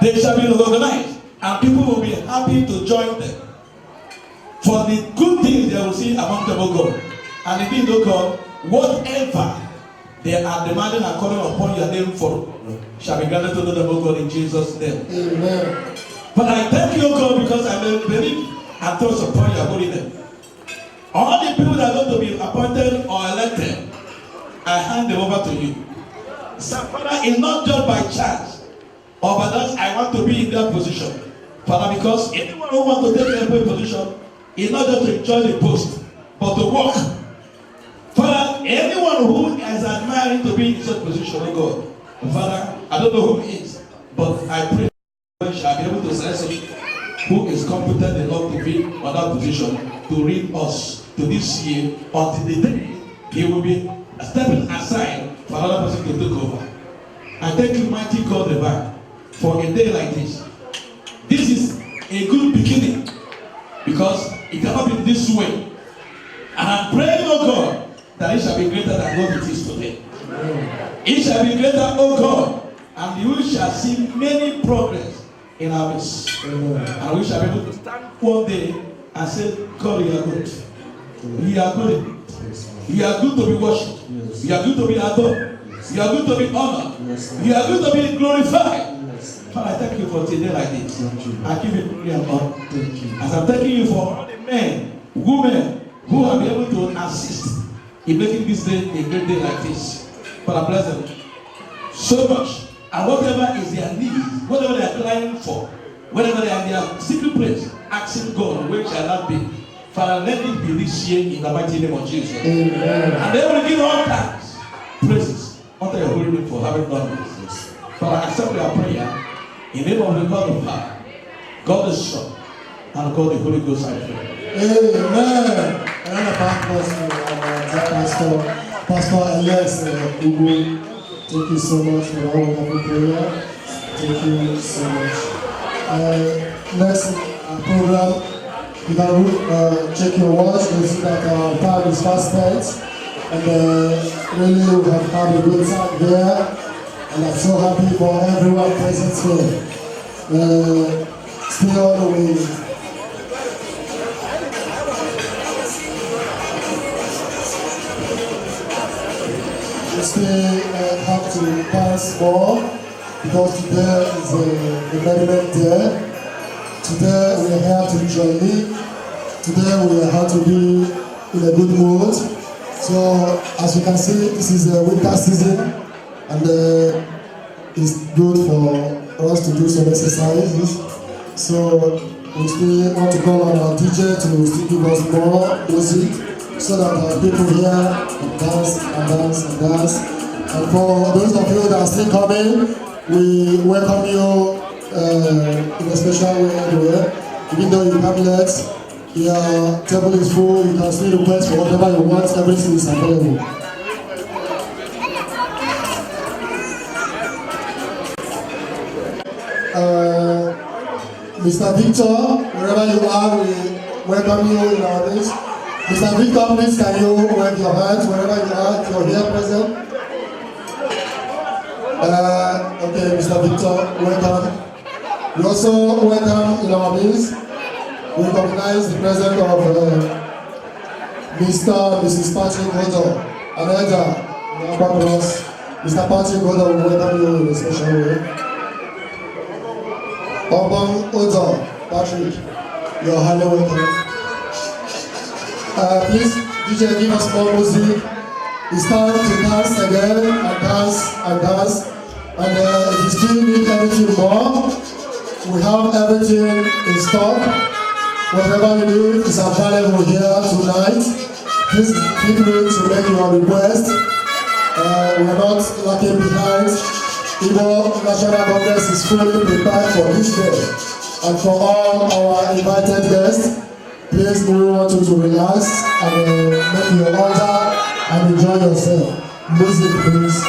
They shall be organized, and people will be happy to join them for the good things they will see among them, O God. And indeed, O God, whatever they are demanding and calling upon your name for shall be granted to them, O God, in Jesus' name. Amen. But I thank you, O God, because I believe and trust upon your holy name. All the people that are going to be appointed or elected, I hand them over to you. So, Father, it's not just by chance or by that I want to be in that position. Father, because anyone who wants to take a position is not just to enjoy the post, but to work. Father, anyone who is admiring to be in such position, oh God, Father, I don't know who he is, but I pray we shall be able to select someone who is competent enough to be on that position to lead us to this year until the day he will be stepping aside for another person to take over. I thank you, mighty God divine, for a day like this. This is a good beginning because it cannot be this way. And I'm praying, oh God, that it shall be greater than what it is today. It shall be greater, oh God, and we shall see many progress in our midst. And we shall be able to stand one day and say, God, you are good. You are good. You are good to be worshipped. You are good to be adored. You are good to be honored. You are good to be glorified. Father, I thank you for today like this. I give you glory and honor. As I'm thanking you for all the men, women who have been able to assist in making this day a great day like this. Father, bless them so much. And whatever is their need, whatever they are crying for, whatever they are in their secret place, asking God, where shall that be? Father, let it be this year in the mighty name of Jesus. Amen. And they will give all thanks, praises, unto your holy name for having done this. Father, accept your prayer in the name of the God of power, God the Son, and God the Holy Ghost, I pray. Amen. And a Pastor Elias Ugu, thank you so much for all of the prayer. Thank you so much. Next program, you can check your watch and see that our time is fast spent. And really we have had a good time there. And I'm so happy for everyone present here. Stay all the way. We still have to dance more because today is the merriment day. Today we are here to join in. Today we are here to be in a good mood. So as you can see, this is a winter season and it's good for us to do some exercises. So we still want to call on our teacher to still give us more music so that our people here can dance and dance and dance. And for those of you that are still coming, we welcome you in a special way anyway. Even though you have late, your table is full, you can still request for whatever you want, everything is available. Mr. Victor, wherever you are, we welcome you in our midst. Mr. Victor, please can you wave your hands wherever you are, if you're here present? Okay, Mr. Victor, welcome. We also welcome in our midst. We recognize the presence of Mr. and Mrs. Patrick Godo, an elder in Aba Bros. Mr. Patrick Godo will welcome you in a special way. Obon Odo, Patrick, you're highly welcome. Please, DJ, give us more music. It's time to dance again and dance and dance. And if you still need anything more, we have everything in stock. Whatever you need is available here tonight. Please feel free to make your request. We are not lacking behind. Igbo National Congress is fully prepared for this day. And for all our invited guests, please we want you to relax and make your order and enjoy yourself. Music, please.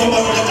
Oh,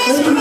Thank you.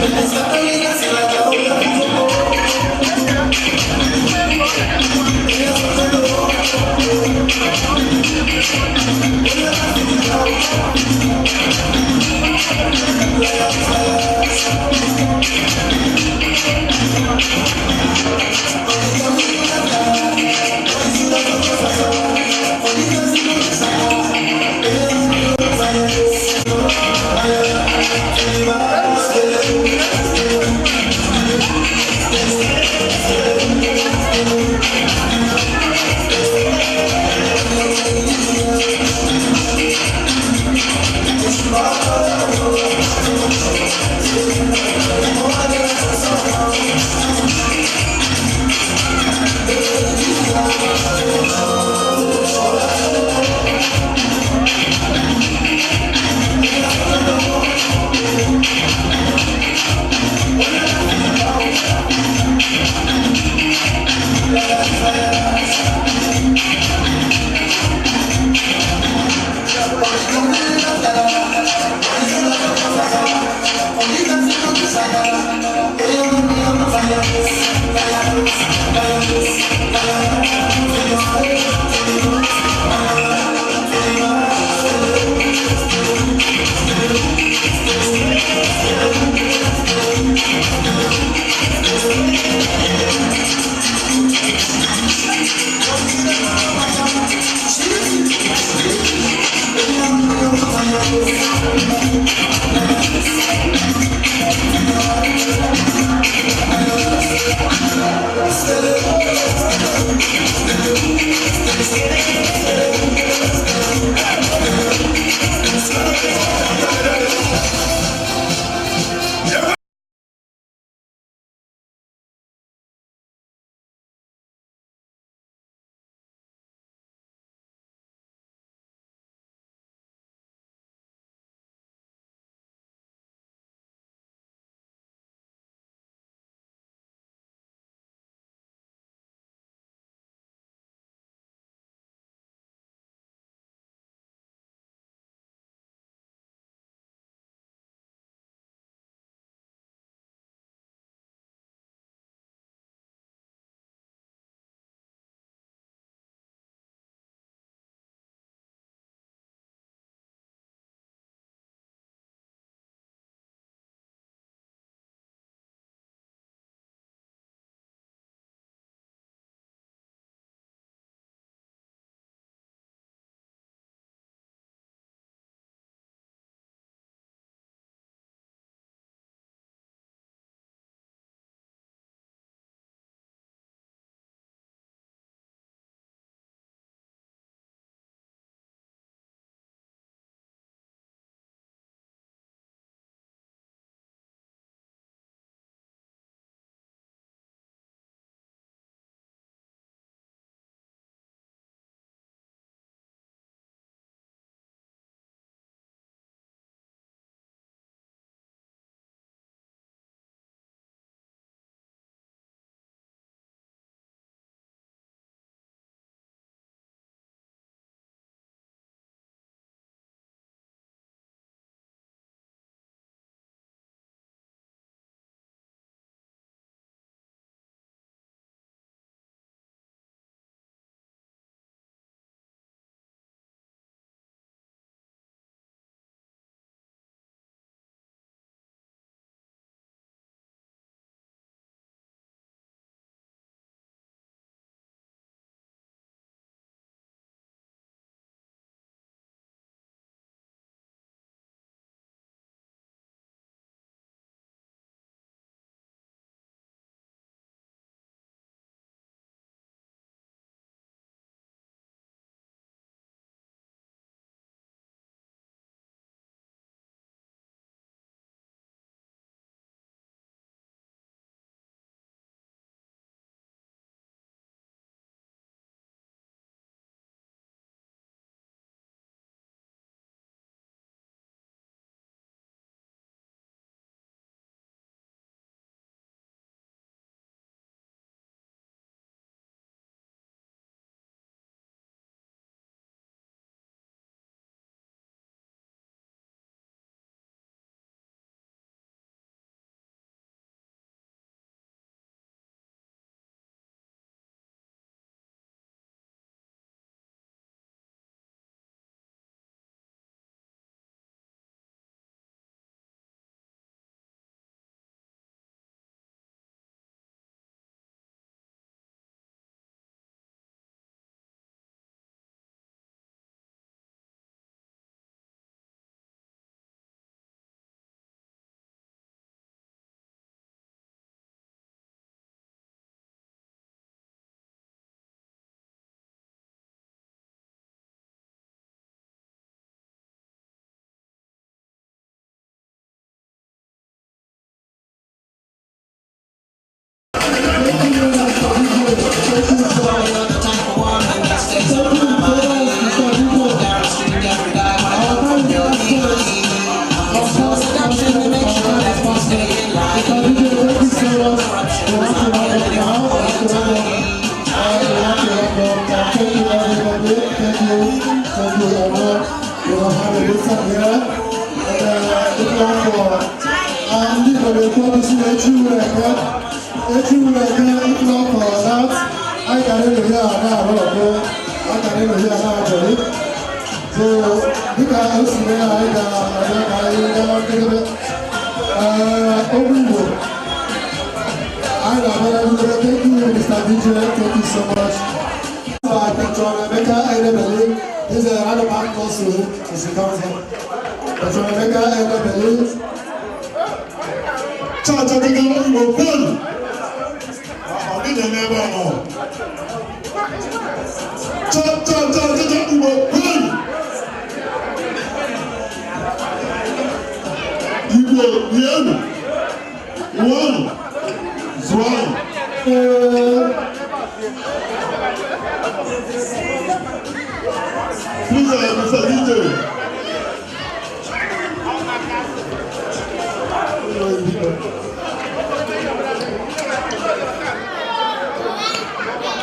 Let's go.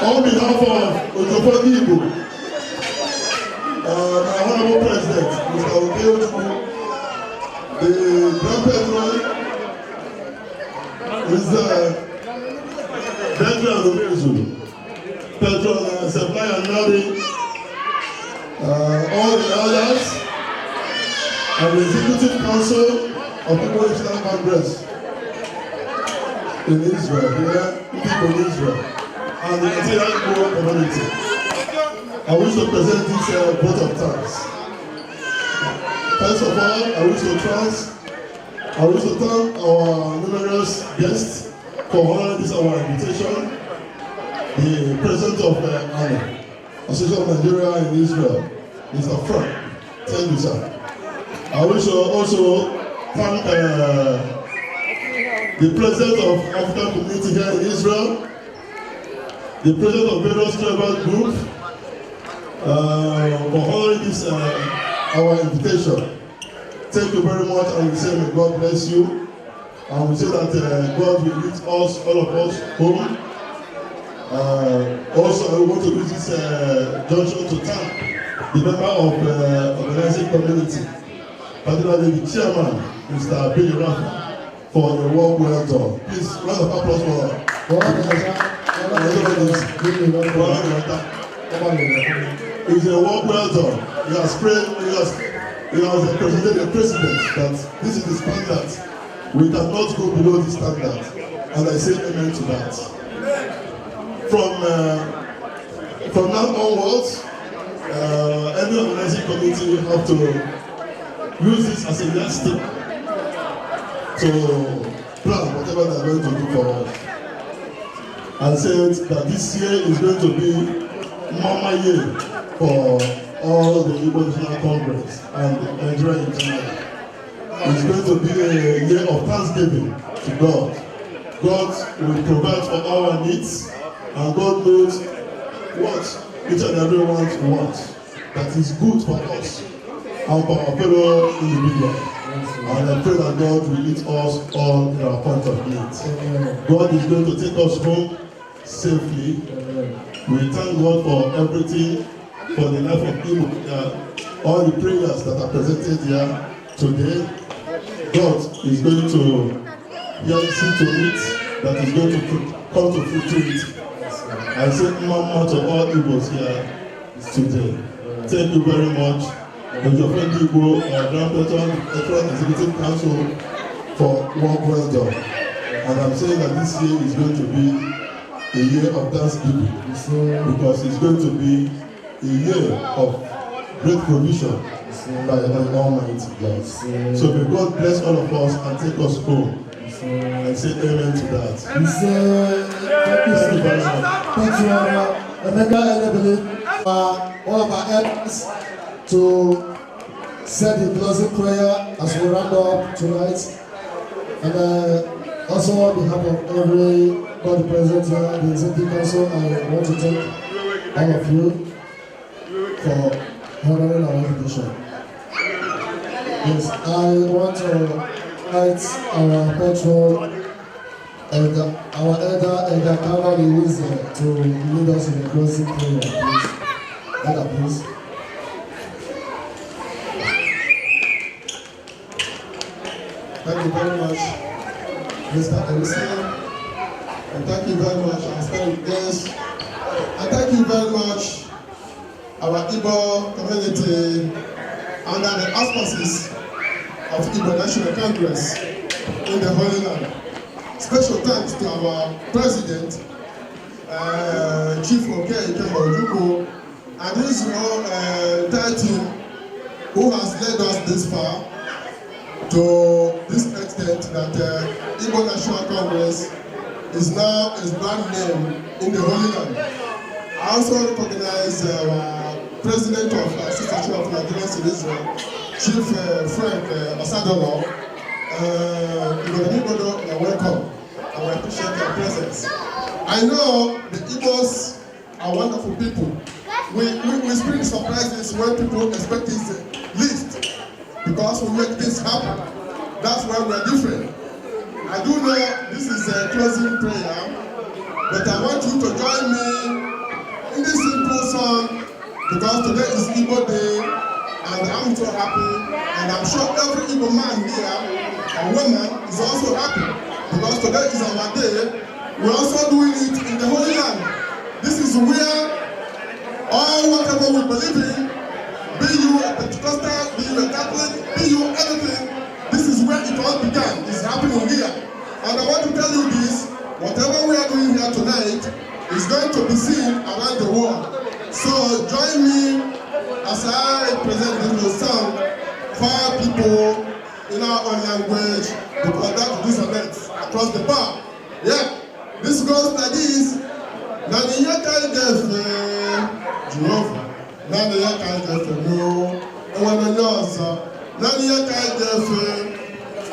On behalf of Ojofo Igbo, my Honorable President, Mr. Okeochukwu, the Grand Patron is Veteran of Omezu, Patron Supply and Nari, all the elders, and the Executive Council of the National Congress in Israel, here, people in Israel, and the entire Igbo community. I wish to present this vote of thanks. First of all, I wish to thank our numerous guests for honoring this our invitation. The President of the Army, Association of Nigeria in Israel, Mr. Frank. Thank you, sir. I wish to also thank the President of African Community here in Israel, the President of various tribal groups, for honoring this our invitation. Thank you very much, and we say may God bless you. And we say that God will lead us, all of us, home. Also, I want to use this junction to thank the member of organizing community, particularly the chairman, Mr. Billy Rafa, for the work well done. Please, round of applause for it's a work well done. He has presented the president that this is the standard. We cannot go below the standard. And I say amen to that. From now onwards, any organizing committee will have to use this as a yardstick to plan whatever they are going to do for us. And said that this year is going to be Mama Year for all the Igbo National Congress and Nigeria in general. It's going to be a year of thanksgiving to God. God will provide for our needs, and God knows what each and every one wants that is good for us and for our fellow individuals. And I pray that God will meet us all in our point of need. God is going to take us home safely. We thank God for everything, for the life of Igbo. All the prayers that are presented here today, God is going to see to it that is going to come to fruition. I say Mama to all Igbos here today. Thank you very much. And your friend Igbo, Grand Patron, Executive Council for work well done. And I'm saying that this year is going to be a year of thanksgiving, because it's going to be a year of great provision by the Almighty God. So may God bless all of us and take us home. And say amen to that. Thank you very much. Thank you, Emeka, all of our elders to say the closing prayer as we round up tonight. And Also, on behalf of everybody present here, the Executive Council, I want to thank all of you for honoring our invitation. Yes, I want to invite our patron and our elder Calvary, who is to lead us in the closing prayer, please. Elder, please. Thank you very much, Mr. Elisa. And thank you very much, our esteemed guests. And thank you very much, our Igbo community, under the auspices of Igbo National Congress in the Holy Land. Special thanks to our President, Chief Oke Ikemba and his entire team who has led us this far to this extent that Igbo National Congress is now his brand name in the Holy Land. I also recognize our President of Association of Nigerians in Israel, Chief Frank Osadolo. You're welcome, and we appreciate your presence. I know the Igbos are wonderful people. We spring surprises when people expect this least, because we make things happen. That's why we're different. I do know this is a closing prayer, but I want you to join me in this simple song, because today is Igbo Day, and I'm so happy, and I'm sure every Igbo man here and woman is also happy, because today is our day. We're also doing it in the Holy Land. This is where all whatever we believe in, be you a Pentecostal, be you a Catholic, be you anything, this is where it all began. It's happening here. And I want to tell you this, whatever we are doing here tonight is going to be seen around the world. So join me as I present this song for people in our own language, because that resonates across the bar. Yeah, this goes like this. Nani yaka idefe Jehovah, nani yaka idefe no, ewana nyosa. Nani yaka idefe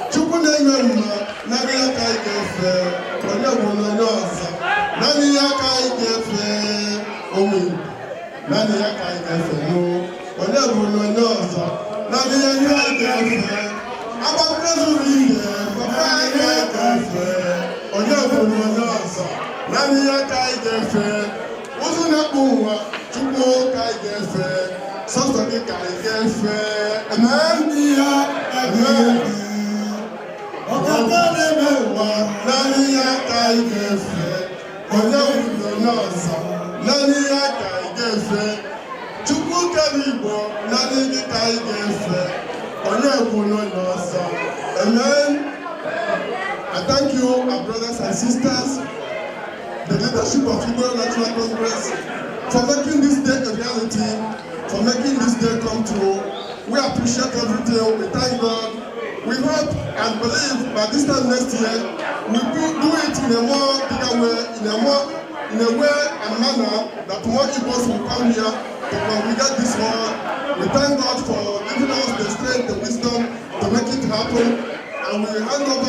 Chukwu na-enye mma, nani yaka idefe onye bụ nyosa. Nani yaka idefe omi, nani yaka idefe no, onye bụ nyosa. Nani yaka idefe Abakrezuriye, papa yaka idefe onye bụ nyosa. Nani yaka idefe Uzunakwa Chukwu ka idefe sọsọ gị ka idefe. Amen. Amen. Ọkaka na-eme ụwa, nani yaka idefe onye bụ nyosa. Nani yaka idefe Chukwu kere Igbo, nani gị ka idefe onye bụ nyosa. Amen. I thank you, our brothers and sisters, the leadership of Igbo National Congress, for making this day a reality, for making this day come true. We appreciate everything. We thank God. We hope and believe by this time next year, we will do it in a more bigger way, in a way and manner that more Igbos will come here to congregate this world. We thank God for giving us the strength, the wisdom to make it happen. And we hand over